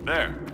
There.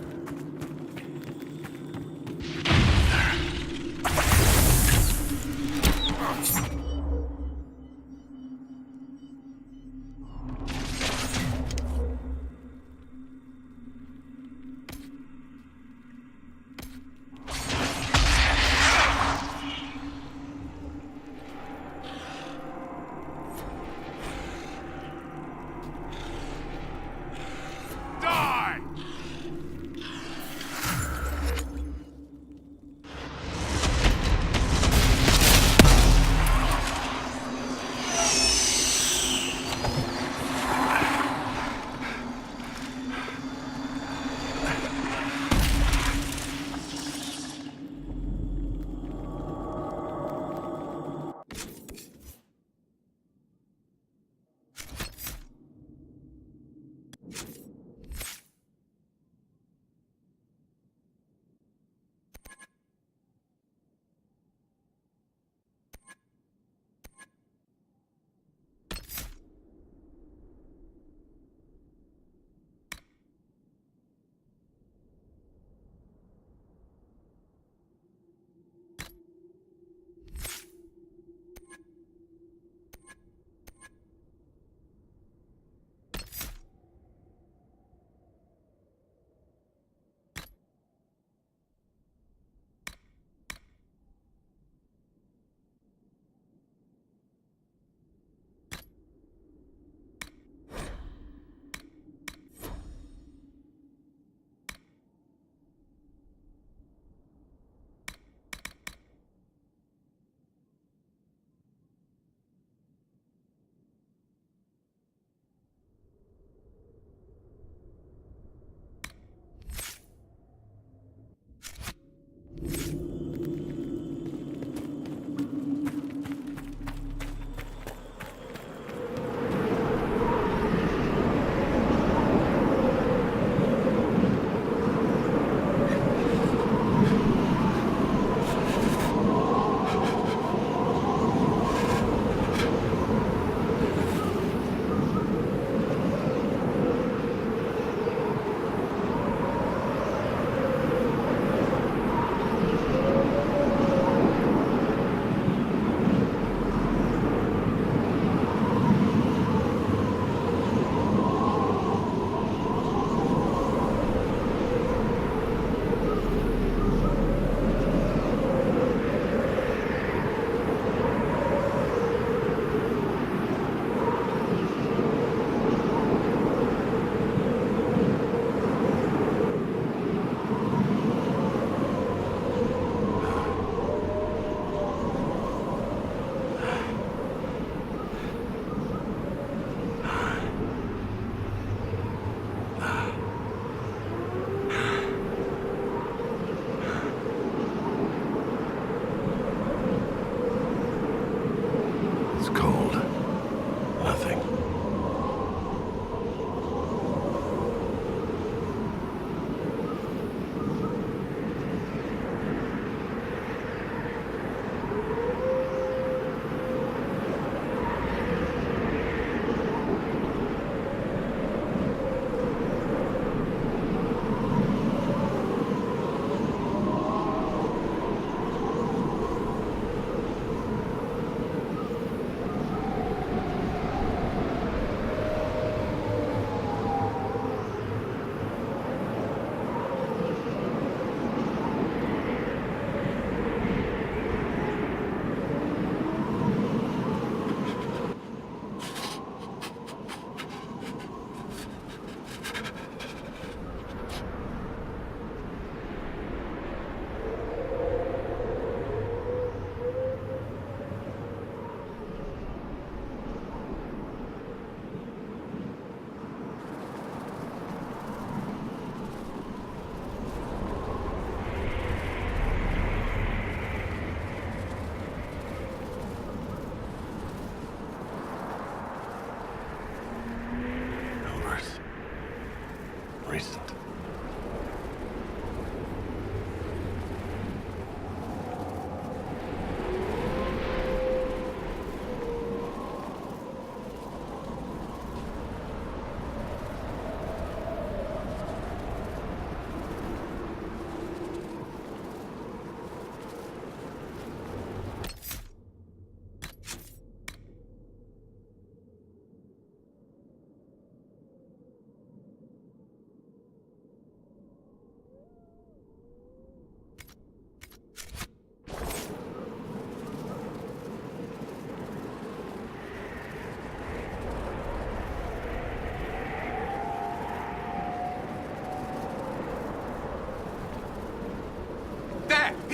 recent.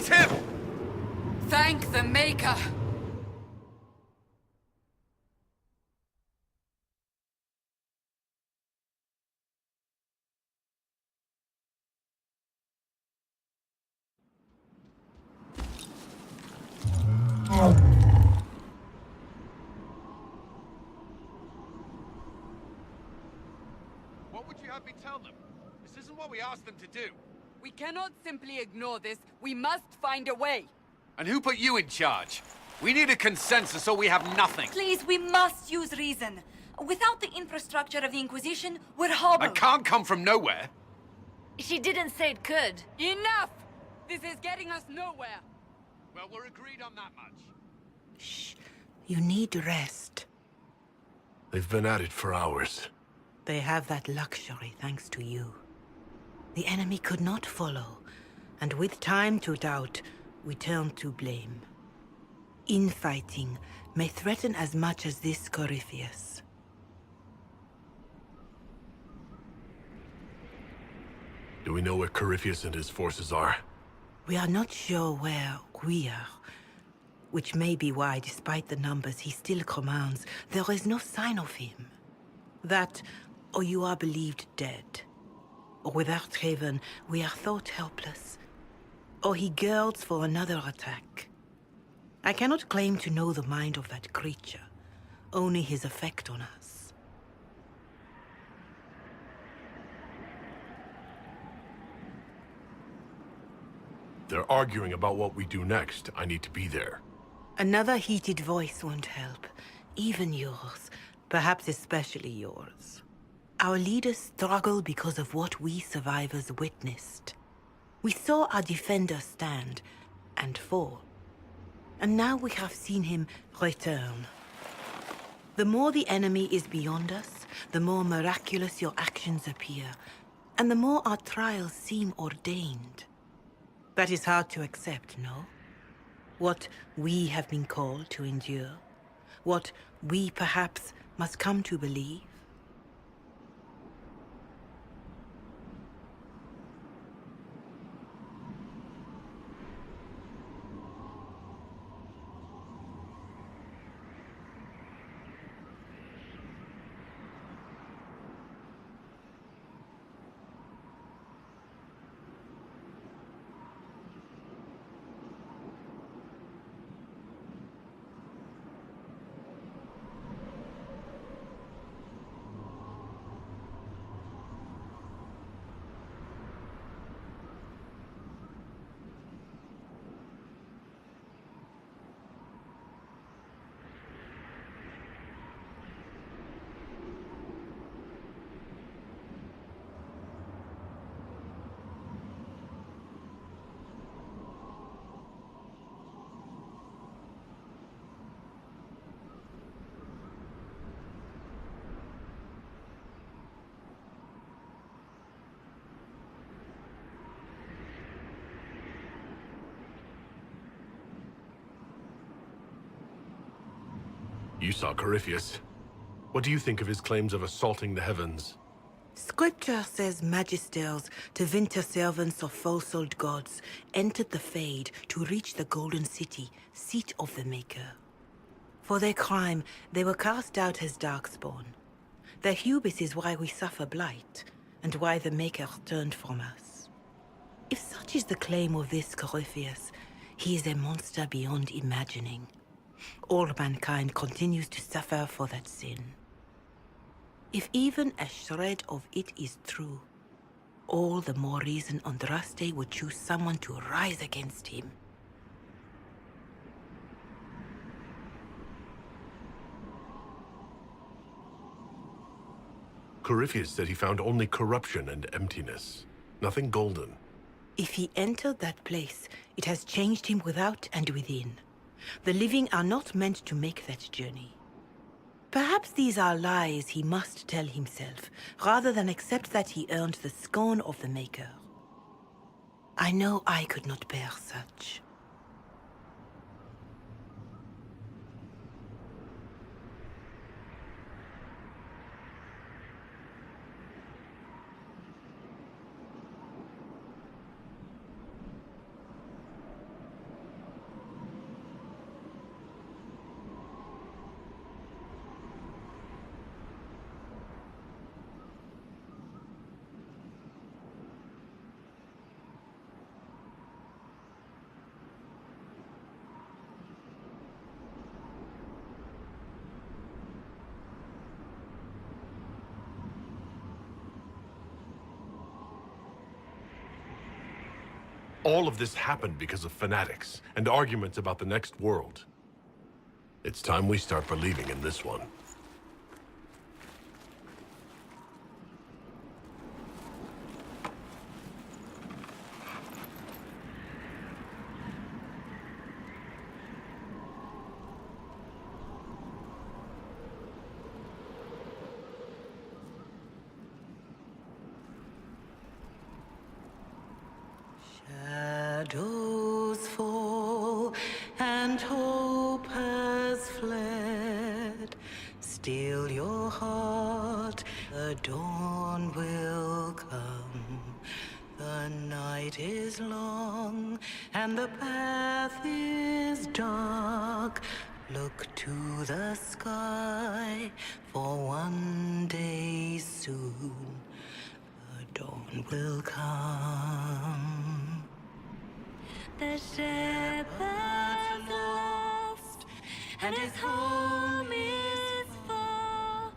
It's him! Thank the Maker! What would you have me tell them? This isn't what we asked them to do. We cannot simply ignore this. We must find a way. And who put you in charge? We need a consensus or we have nothing. Please, we must use reason. Without the infrastructure of the Inquisition, we're hobbled. I can't come from nowhere. She didn't say it could. Enough! This is getting us nowhere. Well, we're agreed on that much. Shh. You need rest. They've been at it for hours. They have that luxury thanks to you. The enemy could not follow, and with time to doubt, we turn to blame. Infighting may threaten as much as this Corypheus. Do we know where Corypheus and his forces are? We are not sure where we are, which may be why, despite the numbers he still commands, there is no sign of him. That, or you are believed dead. Or without Haven, we are thought helpless. Or he girds for another attack. I cannot claim to know the mind of that creature, only his effect on us. They're arguing about what we do next. I need to be there. Another heated voice won't help. Even yours. Perhaps especially yours. Our leaders struggle because of what we survivors witnessed. We saw our defender stand and fall. And now we have seen him return. The more the enemy is beyond us, the more miraculous your actions appear, and the more our trials seem ordained. That is hard to accept, no? What we have been called to endure, what we perhaps must come to believe. You saw Corypheus. What do you think of his claims of assaulting the heavens? Scripture says magisters, divinter servants of false-old gods, entered the Fade to reach the Golden City, seat of the Maker. For their crime, they were cast out as Darkspawn. Their hubris is why we suffer blight, and why the Maker turned from us. If such is the claim of this Corypheus, he is a monster beyond imagining. All mankind continues to suffer for that sin. If even a shred of it is true, all the more reason Andraste would choose someone to rise against him. Corypheus said he found only corruption and emptiness. Nothing golden. If he entered that place, it has changed him without and within. The living are not meant to make that journey. Perhaps these are lies he must tell himself, rather than accept that he earned the scorn of the Maker. I know I could not bear such. All of this happened because of fanatics and arguments about the next world. It's time we start believing in this one. Shadows fall and hope has fled. Still your heart, the dawn will come. The night is long and the path is dark. Look to the sky, for one day soon the dawn will come. The shepherd's lost, and his home is far.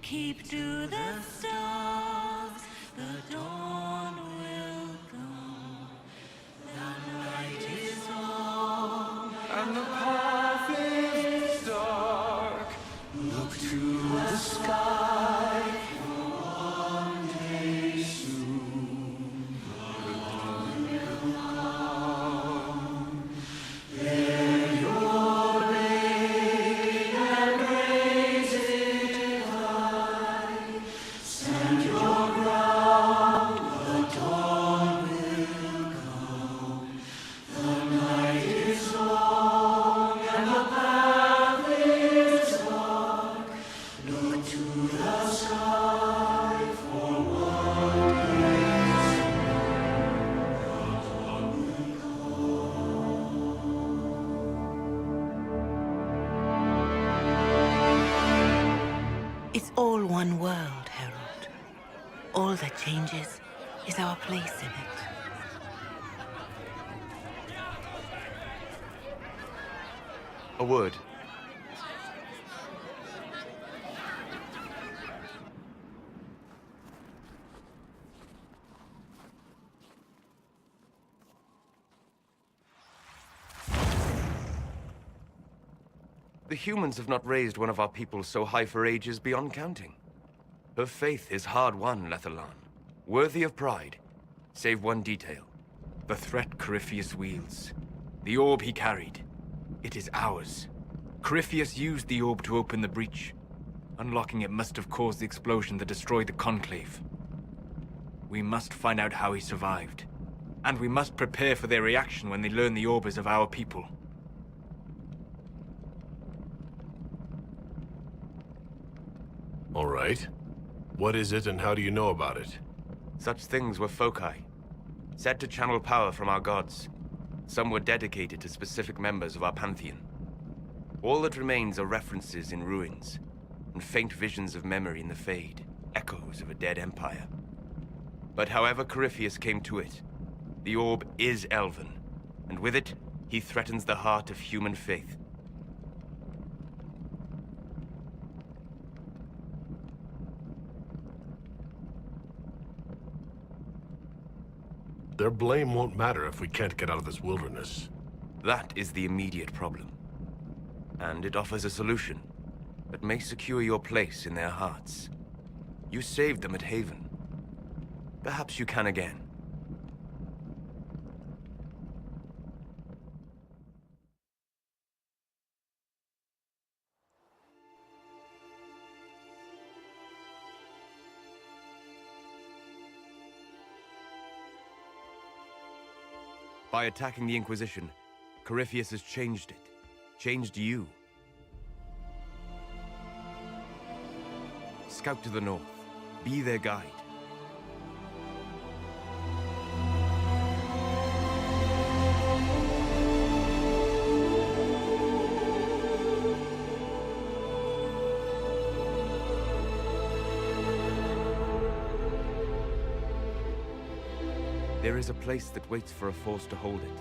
Keep to the stars, the dawn will come. The night is long, and the path is dark. Look to the sky, for one day soon the dawn will come. Bear your blade and raise it high. Stand your ground, the dawn will come. The night is long and the path is dark. Look to the sky, for one day soon the dawn will come. It's all one world, Herald. All that changes is our place in it. A word. The humans have not raised one of our people so high for ages beyond counting. Her faith is hard-won, Lethalan. Worthy of pride. Save one detail. The threat Corypheus wields. The orb he carried. It is ours. Corypheus used the orb to open the breach. Unlocking it must have caused the explosion that destroyed the Conclave. We must find out how he survived. And we must prepare for their reaction when they learn the orb is of our people. All right. What is it and how do you know about it? Such things were foci, said to channel power from our gods. Some were dedicated to specific members of our pantheon. All that remains are references in ruins, and faint visions of memory in the Fade, echoes of a dead empire. But however Corypheus came to it, the orb is elven, and with it, he threatens the heart of human faith. Their blame won't matter if we can't get out of this wilderness. That is the immediate problem. And it offers a solution that may secure your place in their hearts. You saved them at Haven. Perhaps you can again. By attacking the Inquisition, Corypheus has changed it. Changed you. Scout to the north. Be their guide. There is a place that waits for a force to hold it.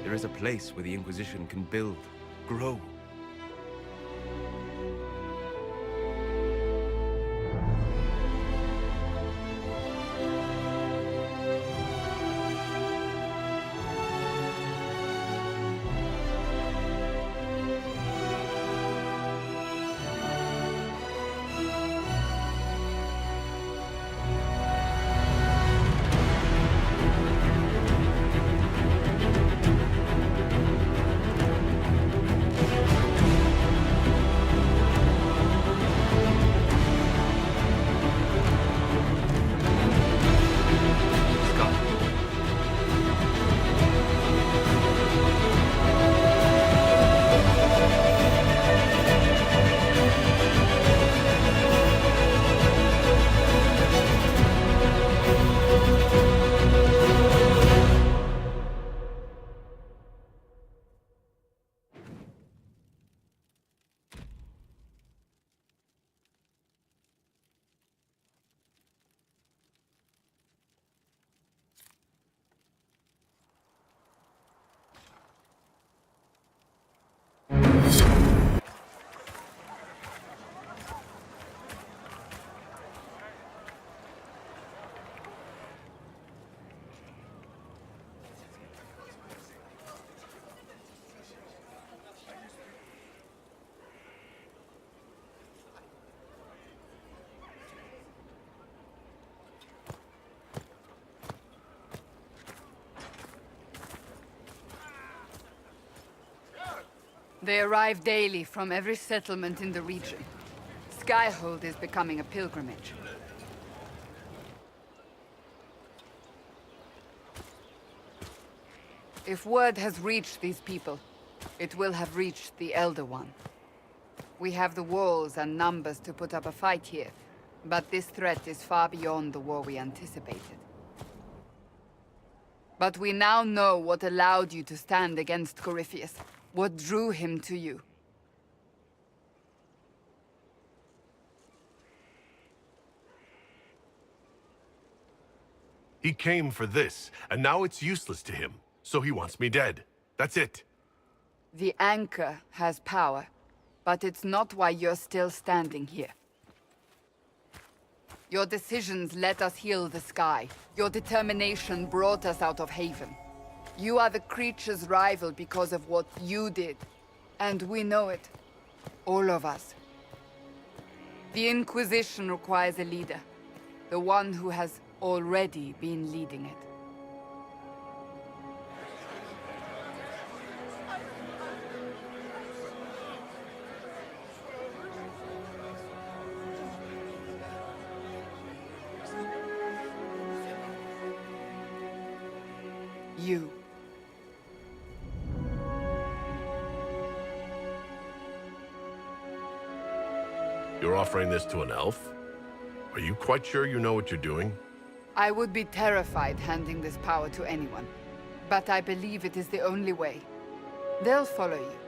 There is a place where the Inquisition can build, grow. They arrive daily from every settlement in the region. Skyhold is becoming a pilgrimage. If word has reached these people, it will have reached the Elder One. We have the walls and numbers to put up a fight here, but this threat is far beyond the war we anticipated. But we now know what allowed you to stand against Corypheus, what drew him to you. He came for this, and now it's useless to him, so he wants me dead. That's it. The anchor has power, but it's not why you're still standing here. Your decisions let us heal the sky. Your determination brought us out of Haven. You are the creature's rival because of what you did. And we know it. All of us. The Inquisition requires a leader. The one who has already been leading it. You. You're offering this to an elf? Are you quite sure you know what you're doing? I would be terrified handing this power to anyone, but I believe it is the only way. They'll follow you.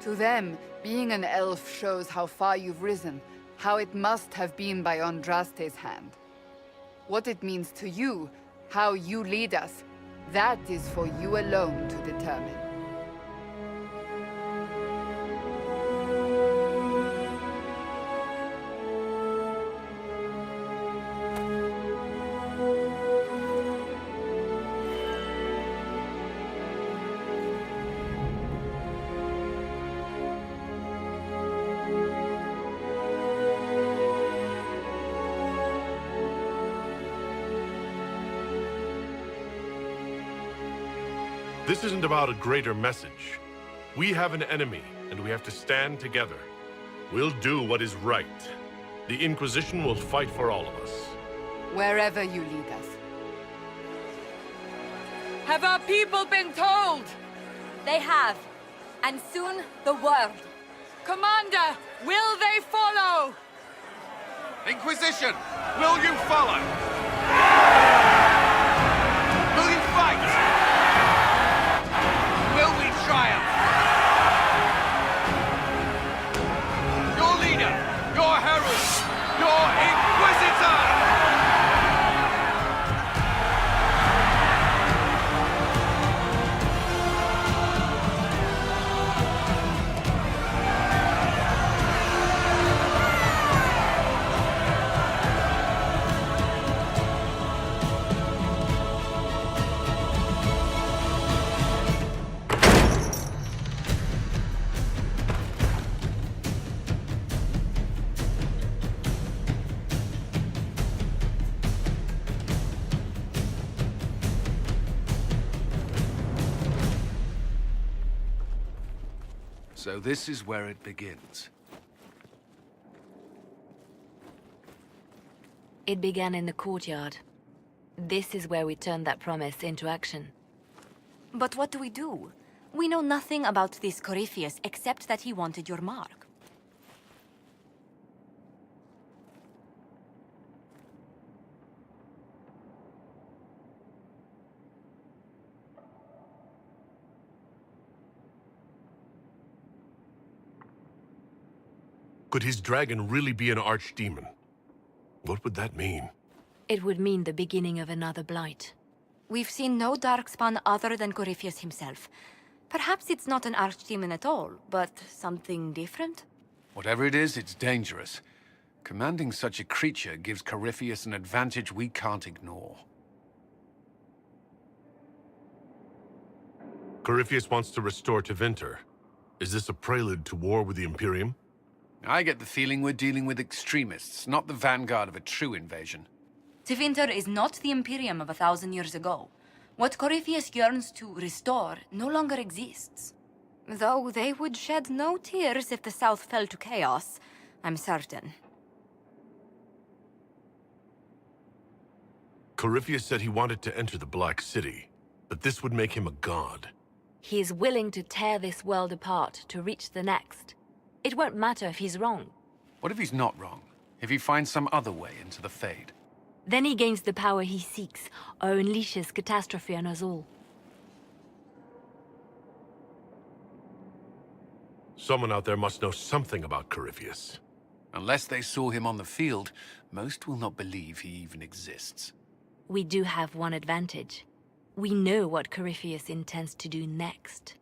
To them, being an elf shows how far you've risen, how it must have been by Andraste's hand. What it means to you, how you lead us, that is for you alone to determine. This isn't about a greater message. We have an enemy, and we have to stand together. We'll do what is right. The Inquisition will fight for all of us. Wherever you lead us. Have our people been told? They have. And soon, the world. Commander, will they follow? Inquisition, will you follow? Will you fight? Will we triumph? Your leader, your herald, your Inquisitor! So this is where it begins. It began in the courtyard. This is where we turned that promise into action. But what do we do? We know nothing about this Corypheus except that he wanted your mark. Could his dragon really be an archdemon? What would that mean? It would mean the beginning of another blight. We've seen no darkspawn other than Corypheus himself. Perhaps it's not an archdemon at all, but something different? Whatever it is, it's dangerous. Commanding such a creature gives Corypheus an advantage we can't ignore. Corypheus wants to restore Tevinter. Is this a prelude to war with the Imperium? I get the feeling we're dealing with extremists, not the vanguard of a true invasion. Tevinter is not the Imperium of 1,000 years ago. What Corypheus yearns to restore no longer exists. Though they would shed no tears if the South fell to chaos, I'm certain. Corypheus said he wanted to enter the Black City, but this would make him a god. He is willing to tear this world apart to reach the next. It won't matter if he's wrong. What if he's not wrong? If he finds some other way into the Fade? Then he gains the power he seeks, or unleashes catastrophe on us all. Someone out there must know something about Corypheus. Unless they saw him on the field, most will not believe he even exists. We do have one advantage. We know what Corypheus intends to do next.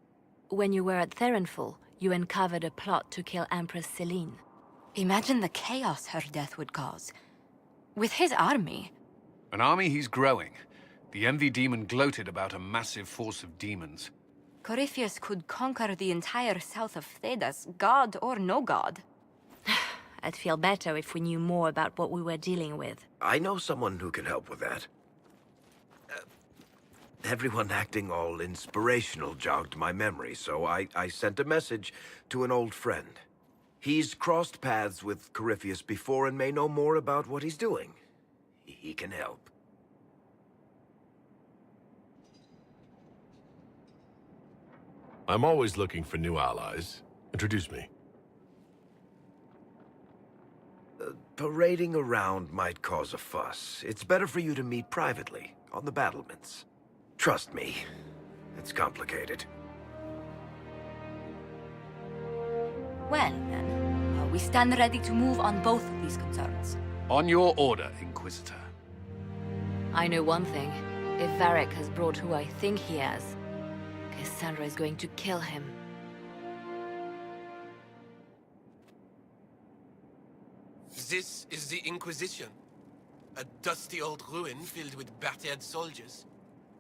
When you were at Therenfall, you uncovered a plot to kill Empress Celine. Imagine the chaos her death would cause. With his army. An army he's growing. The Envy Demon gloated about a massive force of demons. Corypheus could conquer the entire south of Thedas, god or no god. I'd feel better if we knew more about what we were dealing with. I know someone who can help with that. Everyone acting all inspirational jogged my memory, so I sent a message to an old friend. He's crossed paths with Corypheus before and may know more about what he's doing. He can help. I'm always looking for new allies. Introduce me. Parading around might cause a fuss. It's better for you to meet privately, on the battlements. Trust me, it's complicated. Well, then, we stand ready to move on both of these concerns. On your order, Inquisitor. I know one thing. If Varric has brought who I think he has, Cassandra is going to kill him. This is the Inquisition. A dusty old ruin filled with battered soldiers.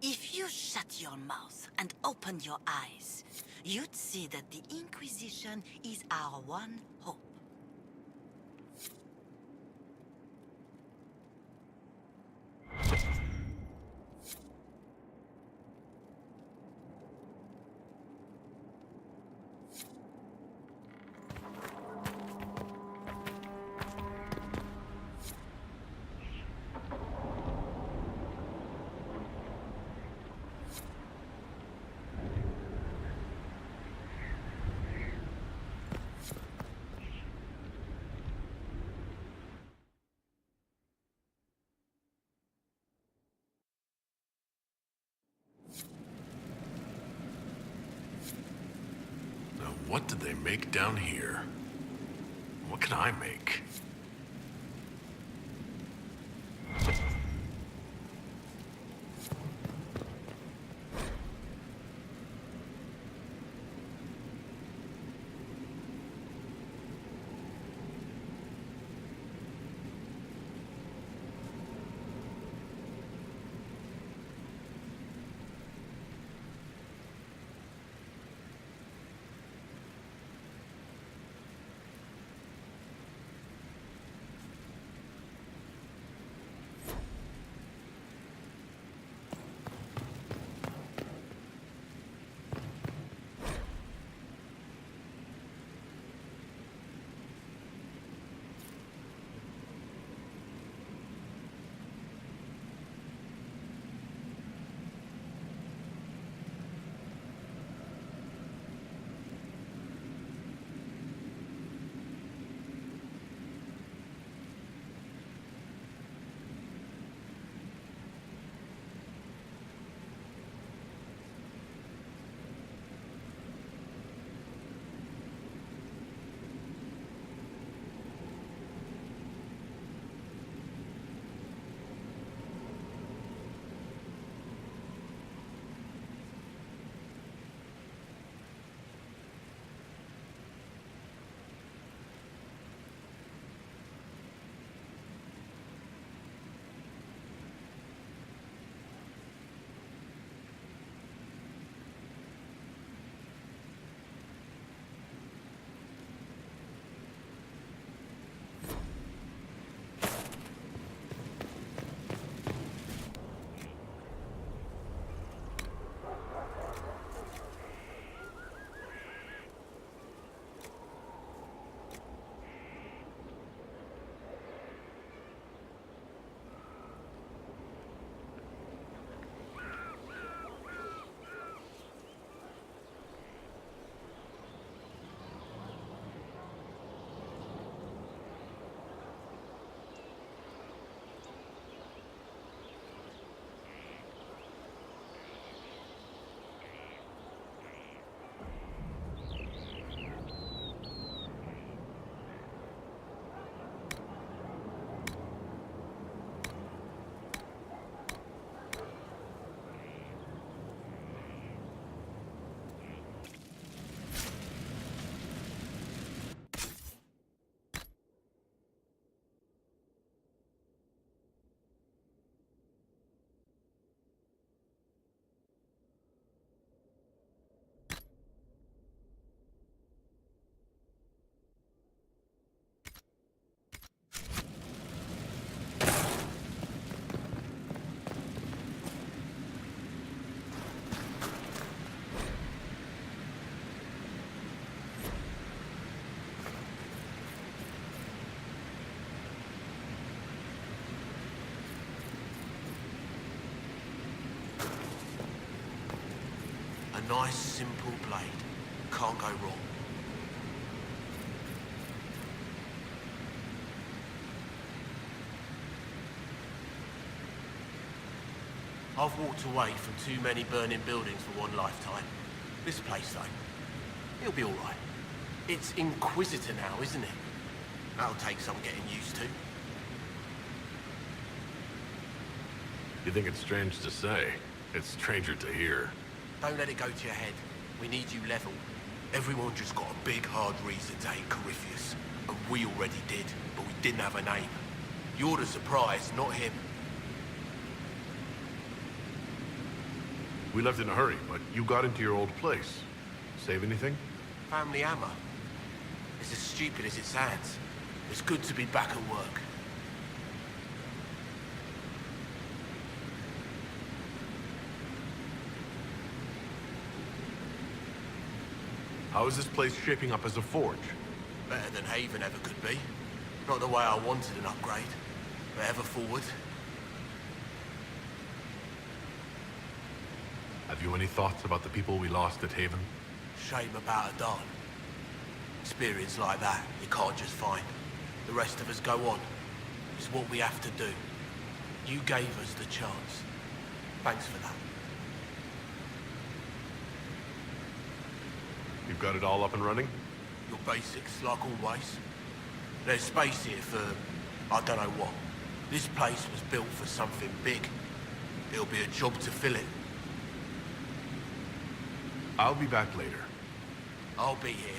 If you shut your mouth and opened your eyes, you'd see that the Inquisition is our one hope. Now, what did they make down here? What can I make? nice, simple blade. Can't go wrong. I've walked away from too many burning buildings for one lifetime. This place, though, it'll be all right. It's Inquisitor now, isn't it? That'll take some getting used to. You think it's strange to say? It's stranger to hear. Don't let it go to your head. We need you level. Everyone just got a big, hard reason to hate Corypheus. And we already did, but we didn't have a name. You're the surprise, not him. We left in a hurry, but you got into your old place. Save anything? Family hammer. It's as stupid as it sounds. It's good to be back at work. How is this place shaping up as a forge? Better than Haven ever could be. Not the way I wanted an upgrade, but ever forward. Have you any thoughts about the people we lost at Haven? Shame about Adan. Experience like that, you can't just find. The rest of us go on. It's what we have to do. You gave us the chance. Thanks for that. You've got it all up and running? Your basics, like always. There's space here for, I don't know what. This place was built for something big. It'll be a job to fill it. I'll be back later. I'll be here.